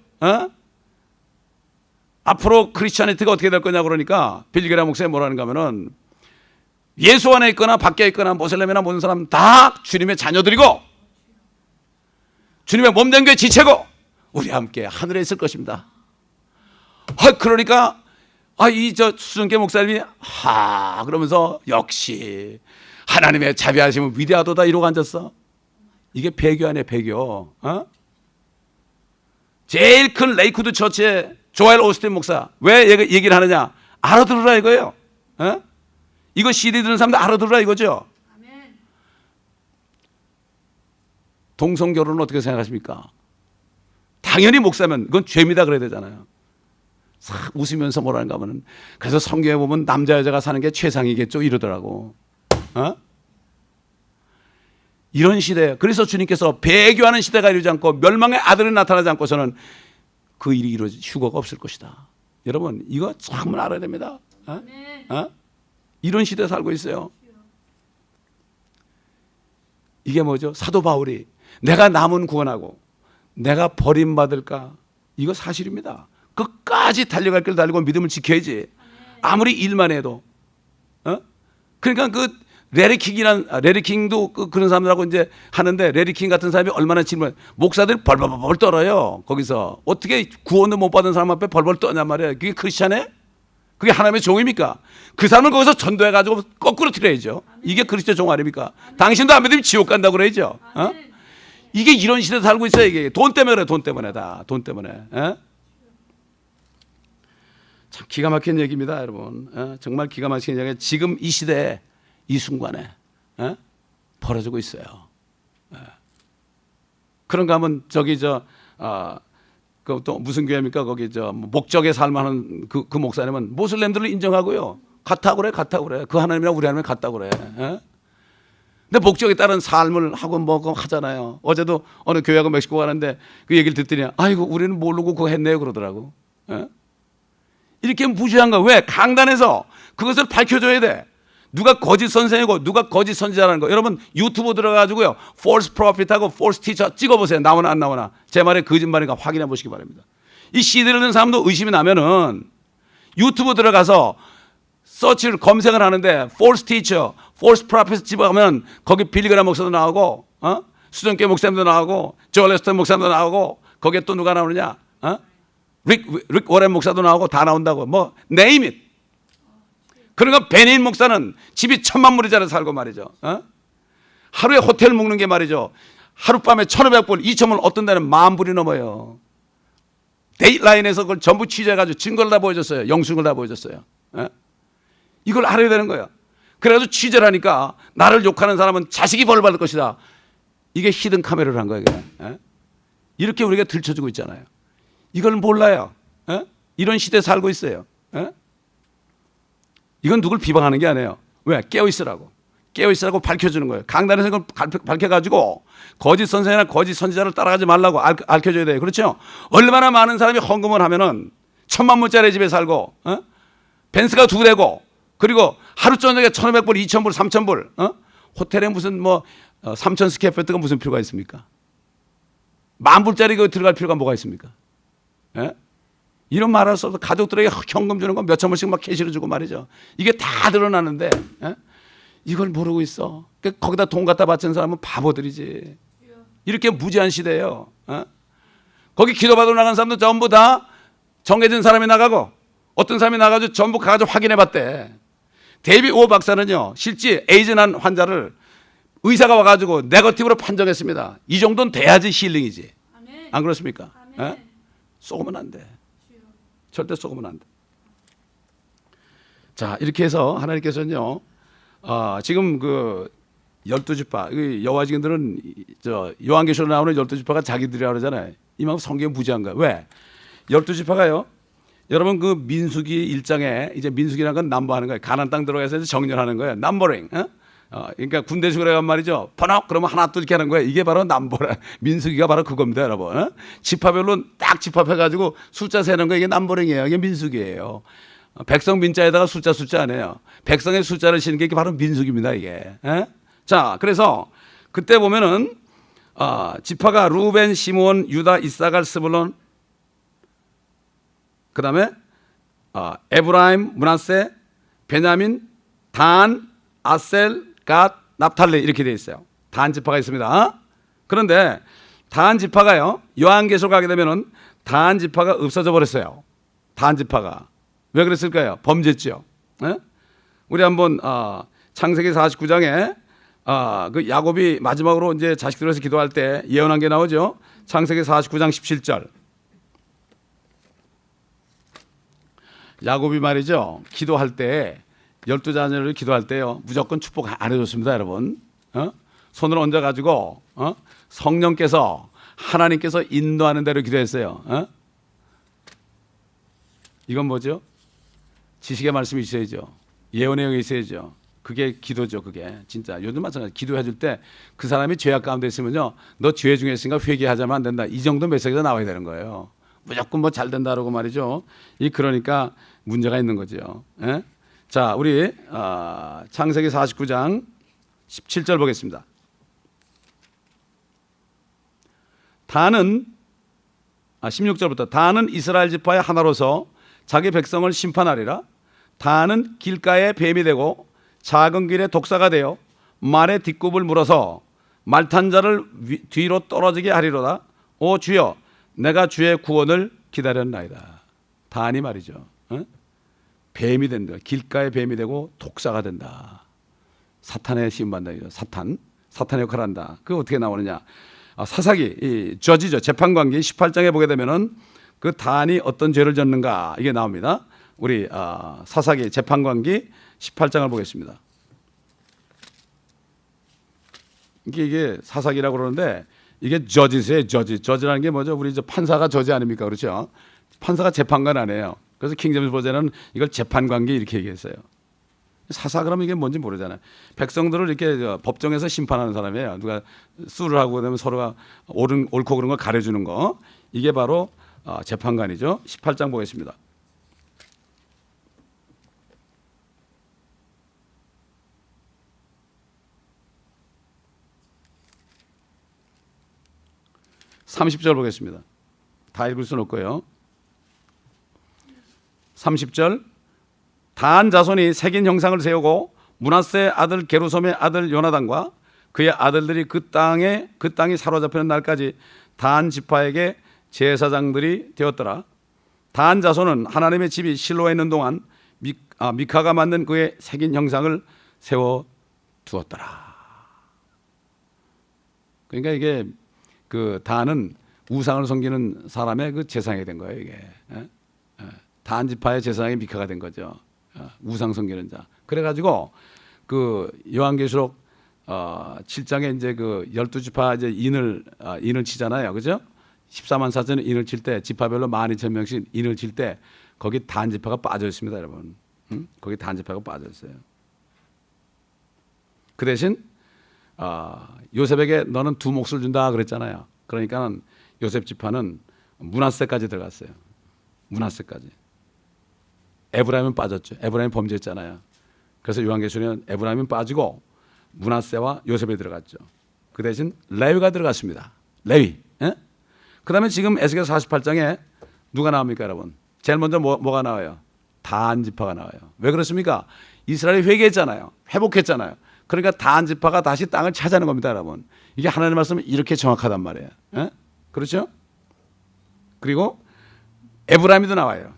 앞으로 크리스찬이티가 어떻게 될 거냐 그러니까 빌리그램 목사님이 뭐라는가 하면은 예수 안에 있거나 밖에 있거나 모슬렘이나 모든 사람 다 주님의 자녀들이고 주님의 몸된 교회 지체고 우리 함께 하늘에 있을 것입니다. 그러니까 이 수정계 목사님이 그러면서 역시 하나님의 자비하심은 위대하도다 이러고 앉았어. 이게 배교 아니에요 배교. 제일 큰 레이크우드 처치의 조엘 오스틴 목사 왜 얘기를 하느냐 알아들으라 이거예요. 이거 CD 듣는 사람들 알아들으라 이거죠. 동성결혼은 어떻게 생각하십니까? 당연히 목사면 그건 죄입니다 그래야 되잖아요. 싹 웃으면서 뭐라는가 하면 그래서 성경에 보면 남자 여자가 사는 게 최상이겠죠 이러더라고. 이런 시대 그래서 주님께서 배교하는 시대가 이루지 않고 멸망의 아들이 나타나지 않고서는 그 일이 이루어질 휴거가 없을 것이다. 여러분 이거 정말 알아야 됩니다. 이런 시대에 살고 있어요. 이게 뭐죠? 사도 바울이 내가 남은 구원하고 내가 버림받을까? 이거 사실입니다. 끝까지 달려갈 길 달리고 믿음을 지켜야지. 아무리 일만 해도. 그러니까 그 레리킹도 그런 사람들하고 이제 하는데 레리킹 같은 사람이 얼마나 질문 목사들이 벌벌 떨어요. 거기서 어떻게 구원도 못 받은 사람 앞에 벌벌 떠냐 말이야. 그게 크리스찬에? 그게 하나님의 종입니까? 그 사람을 거기서 전도해가지고 거꾸로 틀어야죠. 이게 그리스도 종 아닙니까? 당신도 안 믿으면 지옥 간다고 그래야죠. 이게 이런 시대에 살고 있어요. 이게 돈 때문에 그래. 돈 때문에 다. 돈 때문에. 참 기가 막힌 얘기입니다 여러분. 정말 기가 막힌 얘기가 지금 이 시대에 이 순간에 벌어지고 있어요. 그런가 하면 저기 또 무슨 교회입니까? 거기 목적에 살만한 그 목사님은 모슬렘들을 인정하고요. 같다고 그래. 그 하나님이랑 우리 하나님 같다고 그래. 근데 목적에 따른 삶을 하고 뭐 하잖아요. 어제도 어느 교회하고 멕시코 가는데 그 얘기를 듣더니 아이고 우리는 모르고 그거 했네요 그러더라고. 이렇게 무지한 거 왜? 강단에서 그것을 밝혀줘야 돼. 누가 거짓 선생이고 누가 거짓 선지자라는 거. 여러분 유튜브 들어가가지고요. false prophet하고 false teacher 찍어보세요. 나오나 안 나오나. 제 말에 거짓말인가 확인해 보시기 바랍니다. 이 CD를 듣는 사람도 의심이 나면은 유튜브 들어가서 서치를 검색을 하는데 false teacher, false prophet 집어가면 거기 빌리그램 목사도 나오고 수정교 목사님도 나오고 조엘 오스틴 목사님도 나오고 거기에 또 누가 나오느냐? 릭 워렌 목사도 나오고 다 나온다고. 뭐 name it. 그러니까 베닌 목사는 집이 1,000만 불짜리 살고 말이죠. 하루에 호텔 묵는 게 말이죠. 하룻밤에 1,500불, 2,000불, 어떤 데는 10,000불이 넘어요. 데이트라인에서 그걸 전부 취재해가지고 증거를 다 보여줬어요. 영수증을 다 보여줬어요. 이걸 알아야 되는 거예요. 그래가지고 취재를 하니까 나를 욕하는 사람은 자식이 벌 받을 것이다. 이게 히든 카메라를 한 거예요. 이렇게 우리가 들춰주고 있잖아요. 이걸 몰라요. 이런 시대에 살고 있어요. 이건 누굴 비방하는 게 아니에요. 왜? 깨어있으라고. 깨어있으라고 밝혀주는 거예요. 강단에서 이걸 밝혀가지고 거짓 선생이나 거짓 선지자를 따라가지 말라고 알려줘야 돼요. 그렇죠? 얼마나 많은 사람이 헌금을 하면은 1,000만 불짜리 집에 살고, 벤츠가 2대고, 그리고 하루 저녁에 1,500불, 2,000불, 3,000불, 호텔에 무슨 뭐 3,000 스퀘어피트가 무슨 필요가 있습니까? 10,000불짜리 그 들어갈 필요가 뭐가 있습니까? 이런 말할 수 없어. 가족들에게 현금 주는 건 몇천 불씩 막 캐시로 주고 말이죠. 이게 다 드러나는데 이걸 모르고 있어. 거기다 돈 갖다 바치는 사람은 바보들이지. 이렇게 무지한 시대예요. 거기 기도받으러 나간 사람도 전부 다 정해진 사람이 나가고 어떤 사람이 나가서 전부 가가지고 확인해 봤대. 데이비 오 박사는요, 실제 에이즈 난 환자를 의사가 와가지고 네거티브로 판정했습니다. 이 정도는 돼야지 힐링이지. 아멘. 안 그렇습니까? 쏘면 안 돼. 절대 쏘면 안 돼. 자, 이렇게 해서 하나님께서는요, 지금 그 12지파, 여호와 증인들은 요한계시록에 나오는 12지파가 자기들이라고 그러잖아요. 이만큼 성경이 무지한 거예요. 왜? 12지파가요, 여러분 그 민수기 1장에 이제 민수기라는 건 남보하는 거예요. 가나안 땅 들어가서 정렬하는 거예요. 남보링. 그러니까 군대식으로 해간 말이죠. 번옥 그러면 하나 또 이렇게 하는 거예요. 이게 바로 남보라. 민수기가 바로 그겁니다, 여러분. 지파별로 딱 집합해가지고 숫자 세는 거 이게 남보링이에요. 이게 민수기예요. 백성 민자에다가 숫자 아니에요. 백성의 숫자를 씌는 게 바로 민수기입니다, 이게. 자, 그래서 그때 보면은 지파가 루벤, 시므온, 유다, 이사갈, 스불론, 그 다음에 에브라임, 므낫세, 베냐민, 단, 아셀, 갓, 납탈리 이렇게 되어 있어요. 단 지파가 있습니다. 그런데 단 지파가요, 요한계시록 가게 되면은 단 지파가 없어져 버렸어요. 단 지파가 왜 그랬을까요? 범죄죠. 우리 한번 창세기 49장에 그 야곱이 마지막으로 이제 자식들에서 기도할 때 예언한 게 나오죠. 창세기 49장 17절. 야곱이 말이죠, 기도할 때 12자녀를 기도할 때요, 무조건 축복 안 해줬습니다, 여러분. 손을 얹어가지고 성령께서 하나님께서 인도하는 대로 기도했어요. 이건 뭐죠? 지식의 말씀이 있어야죠. 예언의 영이 있어야죠. 그게 기도죠. 그게 진짜 요즘 마찬가지. 기도해 줄 때 그 사람이 죄악 가운데 있으면요, 너 죄 중에 있으니까 회개하자면 안 된다, 이 정도 메시지가 나와야 되는 거예요. 무조건 뭐 잘 된다라고 말이죠. 그러니까 문제가 있는 거죠. 자, 우리 창세기 49장 17절 보겠습니다. 단은 16절부터 단은 이스라엘 지파의 하나로서 자기 백성을 심판하리라. 단은 길가에 뱀이 되고 작은 길에 독사가 되어 말의 뒷굽을 물어서 말탄 자를 뒤로 떨어지게 하리로다. 오 주여, 내가 주의 구원을 기다렸나이다. 단이 말이죠, 뱀이 된다. 길가에 뱀이 되고 독사가 된다. 사탄의 시험받는다. 사탄의 역할을 한다. 그게 어떻게 나오느냐? 사사기, 저지죠. 재판관계 18장에 보게 되면은 그 단이 어떤 죄를 졌는가 이게 나옵니다. 우리 사사기 재판관기 18장을 보겠습니다. 이게 사사기라고 그러는데 이게 저지세요. 저지라는 게 뭐죠? 우리 판사가 저지 아닙니까? 그렇죠? 판사가 재판관 아니에요. 그래서 킹제임스 버전은 이걸 재판관계 이렇게 얘기했어요. 사사 그러면 이게 뭔지 모르잖아요. 백성들을 이렇게 법정에서 심판하는 사람이에요. 누가 수를 하고 그러면 서로가 옳고 그런 걸 가려주는 거. 이게 바로 재판관이죠. 18장 보겠습니다. (30절) 보겠습니다. 다 읽을 수는 없고요. 30절. 단 자손이 새긴 형상을 세우고 므낫세 아들 게루솜의 아들 요나단과 그의 아들들이 그 땅이 사로잡히는 날까지 단 지파에게 제사장들이 되었더라. 단 자손은 하나님의 집이 실로에 있는 동안 미카가 만든 그의 새긴 형상을 세워 두었더라. 그러니까 이게 그 단은 우상을 섬기는 사람의 그 제사장이 된 거예요. 이게 단 지파의 제사장이 미카가 된 거죠. 우상 섬기는 자. 그래가지고 그 요한계시록 7장에 이제 그 12지파 이제 인을 치잖아요. 그죠? 14만 4천의 인을 칠 때 지파별로 12,000명씩 인을 칠 때 거기 단 지파가 빠져 있습니다, 여러분. 거기 단 지파가 빠져 있어요. 그 대신 요셉에게 너는 두 몫을 준다 그랬잖아요. 그러니까 요셉 지파는 므낫세까지 들어갔어요. 므낫세까지. 에브라임은 빠졌죠. 에브라임 범죄했잖아요. 그래서 요한계시록에는 에브라임은 빠지고 므낫세와 요셉이 들어갔죠. 그 대신 레위가 들어갔습니다. 레위. 그 다음에 지금 에스겔 48장에 누가 나옵니까, 여러분? 제일 먼저 뭐가 나와요? 단 지파가 나와요. 왜 그렇습니까? 이스라엘이 회개했잖아요. 회복했잖아요. 그러니까 단 지파가 다시 땅을 차지하는 겁니다, 여러분. 이게 하나님의 말씀은 이렇게 정확하단 말이에요. 그렇죠? 그리고 에브라임도 나와요.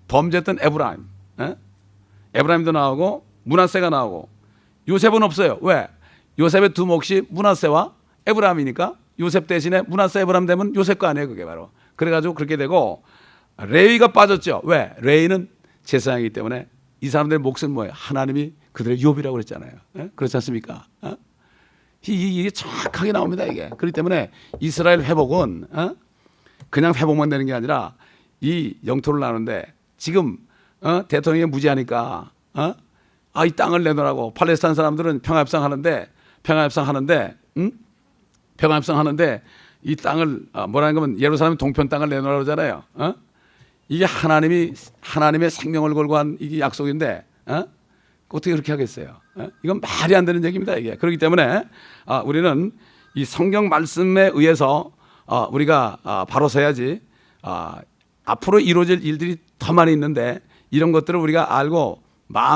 범죄했던 에브라임. 에브라임도 나오고 므낫세가 나오고 요셉은 없어요. 왜? 요셉의 두 몫이 므낫세와 에브라임이니까 요셉 대신에 므낫세 에브라임 되면 요셉 거 아니에요. 그게 바로. 그래가지고 그렇게 되고 레위가 빠졌죠. 왜? 레위는 제사장이기 때문에 이 사람들의 몫은 뭐예요? 하나님이 그들의 유업이라고 그랬잖아요. 그렇지 않습니까? 이게 정확하게 나옵니다. 이게. 그렇기 때문에 이스라엘 회복은 그냥 회복만 되는 게 아니라 이 영토를 나누는데 지금 대통령이 무지하니까 이 땅을 내놓으라고 팔레스타인 사람들은 평화협상하는데 이 땅을 뭐라는 거면 예루살렘 동편 땅을 내놓으라고 하잖아요. 이게 하나님의 생명을 걸고 한 이게 약속인데 어떻게 그렇게 하겠어요? 이건 말이 안 되는 얘기입니다. 이게. 그렇기 때문에 우리는 이 성경 말씀에 의해서 우리가 바로 서야지 앞으로 이루어질 일들이 더 많이 있는데 이런 것들을 우리가 알고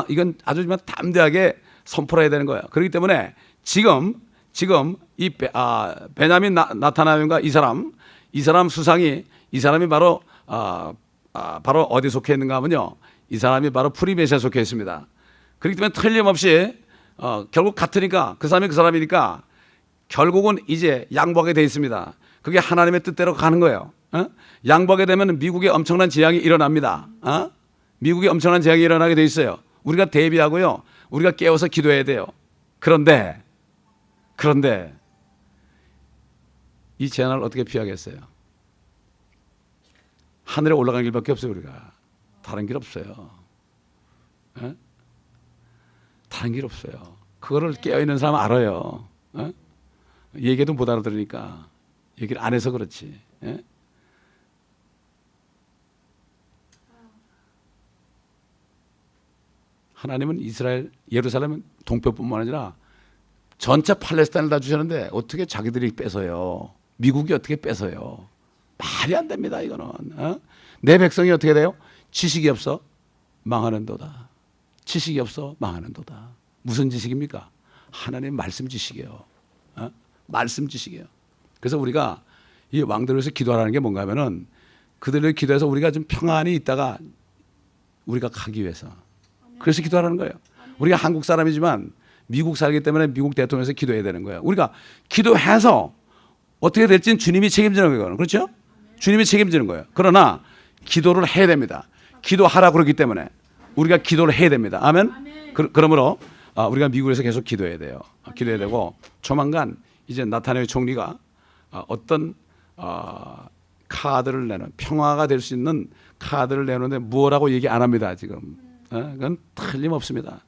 이건 아주 담대하게 선포를 해야 되는 거예요. 그렇기 때문에 지금 이 베냐민 나타나엘과 이 사람 수상이 이 사람이 바로 어디 속해 있는가 하면요. 이 사람이 바로 프리메시아에 속해 있습니다. 그렇기 때문에 틀림없이 결국 같으니까 그 사람이 그 사람이니까 결국은 이제 양보하게 돼 있습니다. 그게 하나님의 뜻대로 가는 거예요. 양보하게 되면 미국에 엄청난 재앙이 일어납니다. 미국에 엄청난 재앙이 일어나게 돼 있어요. 우리가 대비하고요. 우리가 깨워서 기도해야 돼요. 그런데 이 재난을 어떻게 피하겠어요? 하늘에 올라가는 길밖에 없어요. 우리가 다른 길 없어요. 다른 길 없어요. 그거를 깨어있는 사람은 알아요. 얘기도 못 알아들으니까 얘기를 안 해서 그렇지. 하나님은 이스라엘, 예루살렘은 동편뿐만 아니라 전체 팔레스타인을 다 주셨는데 어떻게 자기들이 뺏어요? 미국이 어떻게 뺏어요? 말이 안 됩니다. 이거는. 내 백성이 어떻게 돼요? 지식이 없어 망하는도다. 지식이 없어 망하는도다. 무슨 지식입니까? 하나님 말씀 지식이에요. 말씀 지식이에요. 그래서 우리가 이 왕들을 위해서 기도하라는 게 뭔가 하면은 그들을 기도해서 우리가 좀 평안히 있다가 우리가 가기 위해서. 그래서 기도하라는 거예요. 우리가 한국 사람이지만 미국 살기 때문에 미국 대통령에서 기도해야 되는 거예요. 우리가 기도해서 어떻게 될지는 주님이 책임지는 거예요. 그렇죠? 주님이 책임지는 거예요. 그러나 기도를 해야 됩니다. 기도하라 그러기 때문에 우리가 기도를 해야 됩니다. 아멘. 그러므로 우리가 미국에서 계속 기도해야 돼요. 기도해야 되고 조만간 이제 나타나엘 총리가 어떤 카드를 내는 평화가 될 수 있는 카드를 내놓는데 뭐라고 얘기 안 합니다. 지금. 그건 틀림없습니다.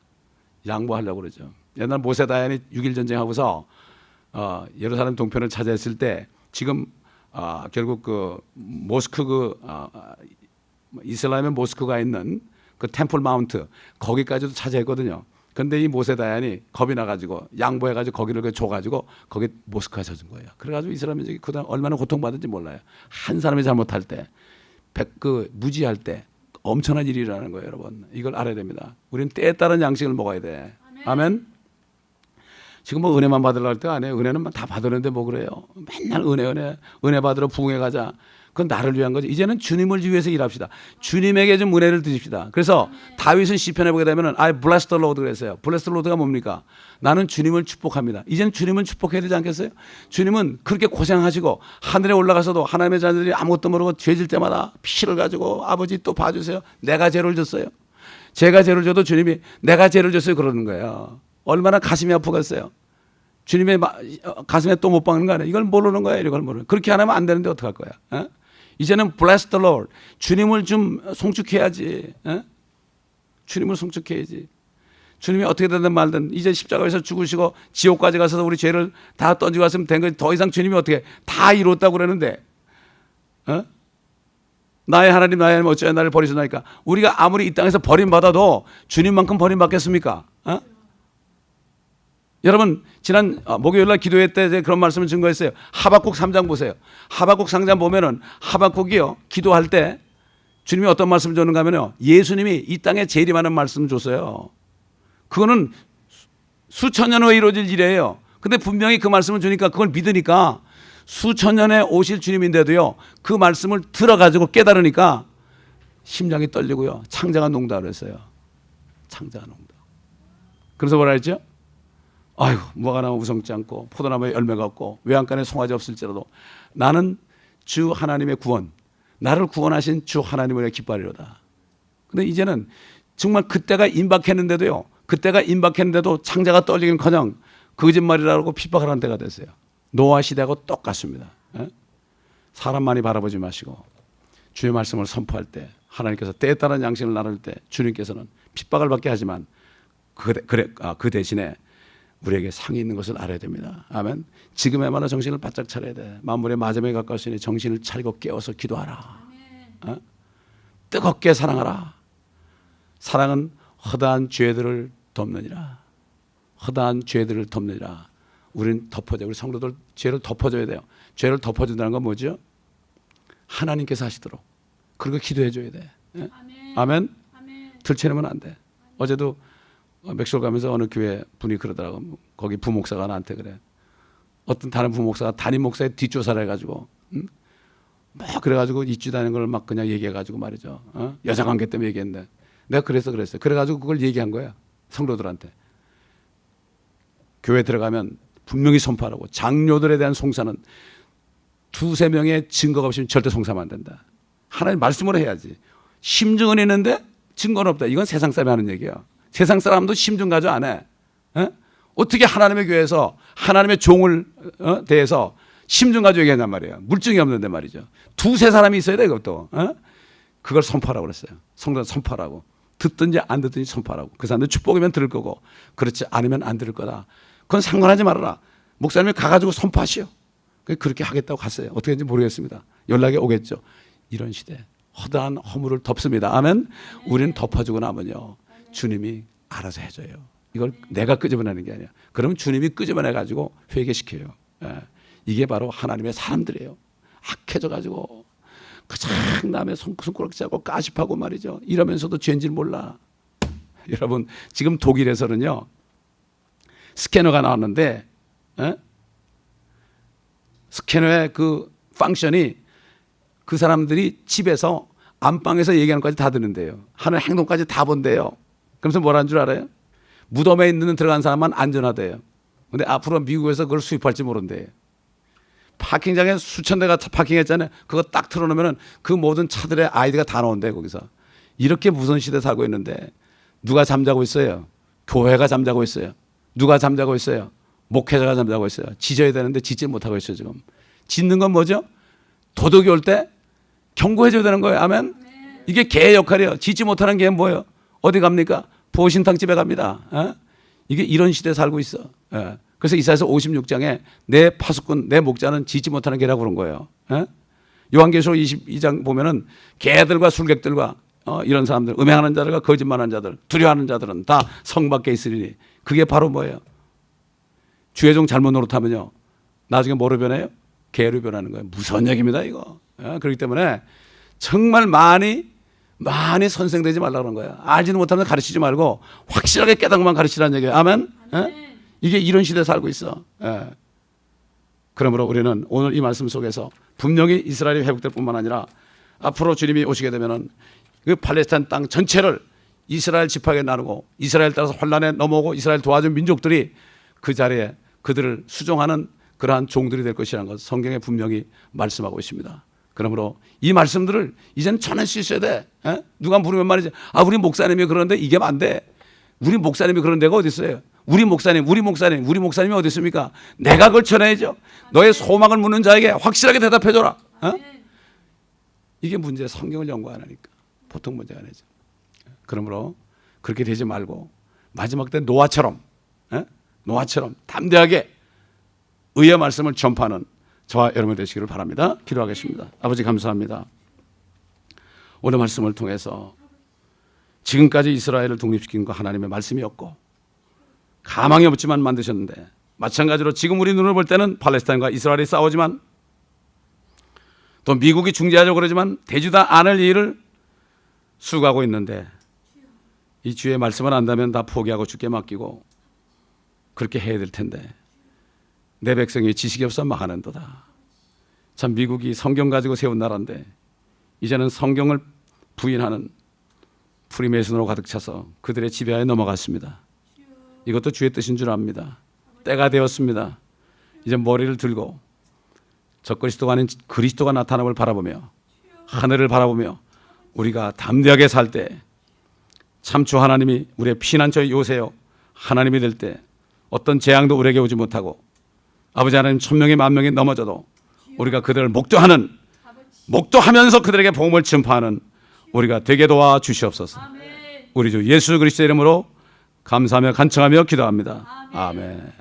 양보하려고 그러죠. 옛날 모세다얀이 6.1 전쟁하고서 예루살렘 동편을 차지했을 때 지금 결국 그 모스크 이슬람의 모스크가 있는 그 템플 마운트 거기까지도 차지했거든요. 근데 이 모세다얀이 겁이 나가지고 양보해가지고 거기를 줘가지고 거기 모스크가 젖은 거예요. 그래가지고 이스라엘이 그다음 얼마나 고통받은지 몰라요. 한 사람이 잘못할 때, 무지할 때 엄청난 일이 일어나는 거예요, 여러분. 이걸 알아야 됩니다. 우리는 때에 따른 양식을 먹어야 돼. 아멘. 지금 뭐 은혜만 받으려고 할 때가 아니에요. 은혜는 다 받았는데 뭐 그래요. 맨날 은혜 받으러 부흥회 가자. 그건 나를 위한 거죠. 이제는 주님을 위해서 일합시다. 주님에게 좀 은혜를 드립시다. 그래서 다윗은 시편에 보게 되면 I bless the Lord 그랬어요. bless the Lord가 뭡니까? 나는 주님을 축복합니다. 이제는 주님을 축복해야 되지 않겠어요? 주님은 그렇게 고생하시고 하늘에 올라가서도 하나님의 자녀들이 아무것도 모르고 죄질 때마다 피를 가지고 아버지 또 봐주세요. 내가 죄를 졌어요. 제가 죄를 져도 주님이 내가 죄를 졌어요 그러는 거예요. 얼마나 가슴이 아프겠어요. 주님의 가슴에 또 못 박는 거 아니에요. 이걸 모르는 거예요. 이걸 모르는. 그렇게 안 하면 안 되는데 어떡할 거야. 어? 이제는 bless the Lord. 주님을 좀 송축해야지. 어? 주님을 송축해야지. 주님이 어떻게 되든 말든 이제 십자가에서 죽으시고 지옥까지 가서 우리 죄를 다 던지고 갔으면 된 거지. 더 이상 주님이 어떻게 다 이뤘다고 그러는데 어? 나의 하나님 나의 하나님 어찌하여 나를 버리시나이까. 우리가 아무리 이 땅에서 버림받아도 주님만큼 버림받겠습니까? 어? 여러분 지난 목요일날 기도회 때 그런 말씀을 증거했어요. 하박국 3장 보세요. 하박국 3장 보면은 하박국이요 기도할 때 주님이 어떤 말씀을 줬는가 하면요 예수님이 이 땅에 제일 많은 말씀을 줬어요. 그거는 수천 년 후에 이루어질 일이에요. 근데 분명히 그 말씀을 주니까 그걸 믿으니까 수천 년에 오실 주님인데도요 그 말씀을 들어가지고 깨달으니까 심장이 떨리고요 창자가 녹다 그랬어요. 창자가 녹다. 그래서 뭐라 했죠? 아유 뭐가 나면 우성지 않고 포도나무에 열매가 없고 외양간에 송아지 없을지라도 나는 주 하나님의 구원 나를 구원하신 주 하나님을 기뻐하리로다. 근데 이제는 정말 그때가 임박했는데도요 그때가 임박했는데도 창자가 떨리긴커녕 거짓말이라고 핍박을 하는 때가 됐어요. 노아 시대하고 똑같습니다. 사람 많이 바라보지 마시고 주의 말씀을 선포할 때 하나님께서 때에 따른 양식을 나눌 때 주님께서는 핍박을 받게 하지만 그 대신에 우리에게 상이 있는 것을 알아야 됩니다. 아멘. 지금에마다 정신을 바짝 차려야 돼. 만물의 마지막에 가까웠으니 정신을 차리고 깨워서 기도하라. 뜨겁게 사랑하라. 사랑은 허다한 죄들을 덮느니라. 허다한 죄들을 덮느니라. 우리는 덮어줘야 우리 성도들 죄를 덮어줘야 돼요. 죄를 덮어준다는 건 뭐죠? 하나님께서 하시도록. 그리고 기도해 줘야 돼. 아멘. 들춰내면 안 돼. 어제도 맥시코 가면서 어느 교회 분이 그러더라고. 거기 부목사가 나한테 그래. 어떤 다른 부목사가 담임 목사의 뒷조사를 해가지고, 막 그래가지고 이주다는 걸 막 그냥 얘기해가지고 말이죠. 여자관계 때문에 얘기했는데 내가 그랬어요. 그래가지고 그걸 얘기한 거야 성도들한테. 교회 들어가면 분명히 선포하라고. 장로들에 대한 송사는 두세 명의 증거가 없으면 절대 송사하면 안 된다. 하나님 말씀으로 해야지. 심증은 있는데 증거는 없다. 이건 세상 사람이 하는 얘기야. 세상 사람도 심증 가져 안 해. 어떻게 하나님의 교회에서 하나님의 종을 대해서 심증 가지고 얘기하냔 말이에요. 물증이 없는데 말이죠. 두세 사람이 있어야 돼 이것도. 그걸 선포하라고 그랬어요. 성도는 선포하라고. 듣든지 안 듣든지 선포하라고. 그 사람들 축복이면 들을 거고 그렇지 않으면 안 들을 거다. 그건 상관하지 말아라. 목사님이 가가지고 선포하시오. 그렇게 하겠다고 갔어요. 어떻게 했는지 모르겠습니다. 연락이 오겠죠. 이런 시대 허다한 허물을 덮습니다. 아멘. 우리는 덮어주고 나면요 주님이 알아서 해줘요. 이걸 내가 끄집어내는 게 아니야. 그러면 주님이 끄집어내가지고 회개시켜요. 이게 바로 하나님의 사람들이에요. 악해져가지고 가장 남의 손가락 잡고 까십하고 말이죠. 이러면서도 죄인지를 몰라. 여러분 지금 독일에서는요 스캐너가 나왔는데 스캐너의 그 펑션이 그 사람들이 집에서 안방에서 얘기하는 것까지 다 듣는데요. 하는 행동까지 다 본대요. 그러면서 뭐라는 줄 알아요? 무덤에 있는 들어간 사람만 안전하대요. 근데 앞으로 미국에서 그걸 수입할지 모른대요. 파킹장에 수천 대가 파킹했잖아요. 그거 딱 틀어놓으면 그 모든 차들의 아이디가 다 나온대요 거기서. 이렇게 무서운 시대에 살고 있는데 누가 잠자고 있어요? 교회가 잠자고 있어요. 누가 잠자고 있어요? 목회자가 잠자고 있어요. 지져야 되는데 짓지 못하고 있어요 지금. 짓는 건 뭐죠? 도둑이 올 때 경고해줘야 되는 거예요. 아멘. 이게 개의 역할이에요. 짓지 못하는 개는 뭐예요? 어디 갑니까? 보신탕집에 갑니다. 이게 이런 시대에 살고 있어. 그래서 이사야서 56장에 내 파수꾼, 내 목자는 짓지 못하는 개라고 그런 거예요. 요한계시록 22장 보면은 개들과 술객들과 이런 사람들, 음행하는 자들과 거짓말하는 자들, 두려워하는 자들은 다 성 밖에 있으리니 그게 바로 뭐예요? 주의 종 잘못 노릇하면요 나중에 뭐로 변해요? 개로 변하는 거예요. 무서운 얘기입니다 이거. 그렇기 때문에 정말 많이 선생되지 말라고 그런 거예요. 알지도 못하면 가르치지 말고 확실하게 깨닫고만 가르치라는 얘기예요. 아멘. 이게 이런 시대에 살고 있어. 그러므로 우리는 오늘 이 말씀 속에서 분명히 이스라엘이 회복될 뿐만 아니라 앞으로 주님이 오시게 되면은 그 팔레스타인 땅 전체를 이스라엘 지파에게 나누고 이스라엘 따라서 환란에 넘어오고 이스라엘 도와준 민족들이 그 자리에 그들을 수종하는 그러한 종들이 될 것이라는 것 성경에 분명히 말씀하고 있습니다. 그러므로 이 말씀들을 이제는 전하실 수 있어야 돼. 에? 누가 물으면 말이지. 아, 우리 목사님이 그러는데 이게 안 돼. 우리 목사님이 그런 데가 어디 있어요? 우리 목사님이 어디 있습니까? 내가 그걸 전해야죠. 너의 소망을 묻는 자에게 확실하게 대답해줘라. 어? 이게 문제. 성경을 연구 안 하니까 보통 문제가 아니죠. 그러므로 그렇게 되지 말고 마지막 때 노아처럼 담대하게 의의 말씀을 전파하는 저와 여러분 되시기를 바랍니다. 기도하겠습니다. 아버지 감사합니다. 오늘 말씀을 통해서 지금까지 이스라엘을 독립시킨 거 하나님의 말씀이었고 가망이 없지만 만드셨는데 마찬가지로 지금 우리 눈을 볼 때는 팔레스타인과 이스라엘이 싸우지만 또 미국이 중재하려고 그러지만 되지도 않을 일을 수고하고 있는데 이 주의 말씀을 안다면 다 포기하고 주께 맡기고 그렇게 해야 될 텐데 내 백성이 지식이 없어 망하는도다. 참 미국이 성경 가지고 세운 나라인데 이제는 성경을 부인하는 프리메이슨으로 가득 차서 그들의 지배하에 넘어갔습니다. 이것도 주의 뜻인 줄 압니다. 때가 되었습니다. 이제 머리를 들고 적그리스도가 아닌 그리스도가 나타남을 바라보며 하늘을 바라보며 우리가 담대하게 살 때 참주 하나님이 우리의 피난처의 요새요 하나님이 될 때 어떤 재앙도 우리에게 오지 못하고 아버지 하나님 1000명이 10,000명이 넘어져도 우리가 그들을 목도하면서 그들에게 복음을 전파하는 우리가 되게 도와 주시옵소서. 우리 주 예수 그리스도의 이름으로 감사하며 간청하며 기도합니다. 아멘.